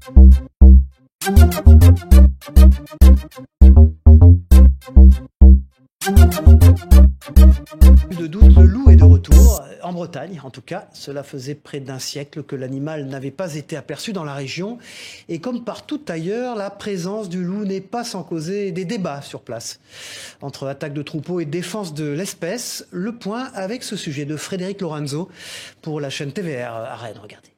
De doute, le loup est de retour, en Bretagne en tout cas. Cela faisait près d'un siècle que l'animal n'avait pas été aperçu dans la région. Et comme partout ailleurs, la présence du loup n'est pas sans causer des débats sur place. Entre attaque de troupeaux et défense de l'espèce, le point avec ce sujet de Frédéric Lorenzo pour la chaîne TVR à Rennes. Regardez.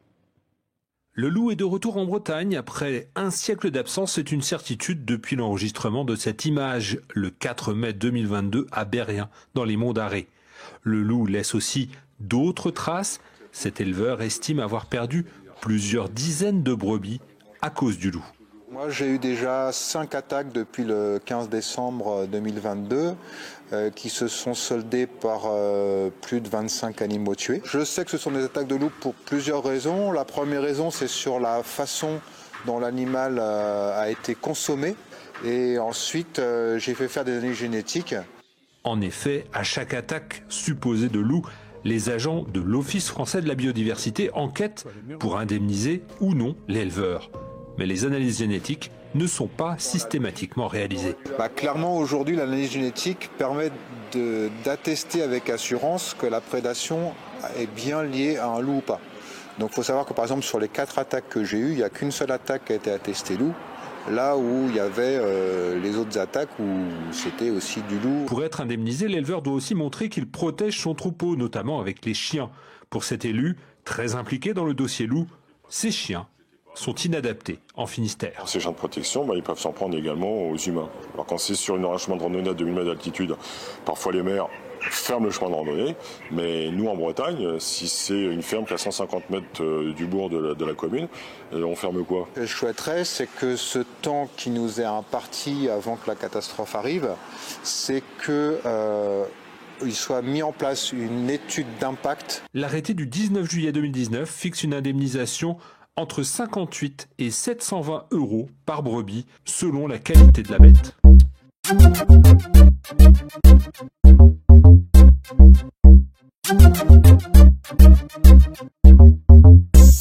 Le loup est de retour en Bretagne. Après un siècle d'absence, c'est une certitude depuis l'enregistrement de cette image, le 4 mai 2022 à Berrien, dans les monts d'Arrée. Le loup laisse aussi d'autres traces. Cet éleveur estime avoir perdu plusieurs dizaines de brebis à cause du loup. Moi, j'ai eu déjà 5 attaques depuis le 15 décembre 2022 qui se sont soldées par plus de 25 animaux tués. Je sais que ce sont des attaques de loup pour plusieurs raisons. La première raison, c'est sur la façon dont l'animal a été consommé. Et ensuite, j'ai fait faire des analyses génétiques. En effet, à chaque attaque supposée de loup, les agents de l'Office français de la biodiversité enquêtent pour indemniser ou non l'éleveur. Mais les analyses génétiques ne sont pas systématiquement réalisées. Clairement, aujourd'hui, l'analyse génétique permet d'attester avec assurance que la prédation est bien liée à un loup ou pas. Donc il faut savoir que par exemple sur les 4 attaques que j'ai eues, il n'y a qu'une seule attaque qui a été attestée loup. Là où il y avait les autres attaques où c'était aussi du loup. Pour être indemnisé, l'éleveur doit aussi montrer qu'il protège son troupeau, notamment avec les chiens. Pour cet élu, très impliqué dans le dossier loup, ces chiens sont inadaptés en Finistère. Ces chiens de protection, ils peuvent s'en prendre également aux humains. Alors quand c'est sur un chemin de randonnée à 2000 mètres d'altitude, parfois les maires ferment le chemin de randonnée, mais nous en Bretagne, si c'est une ferme qui est à 150 mètres du bourg de la commune, on ferme quoi? Ce que je souhaiterais, c'est que ce temps qui nous est imparti avant que la catastrophe arrive, c'est que il soit mis en place une étude d'impact. L'arrêté du 19 juillet 2019 fixe une indemnisation entre 58 et 720 € par brebis, selon la qualité de la bête.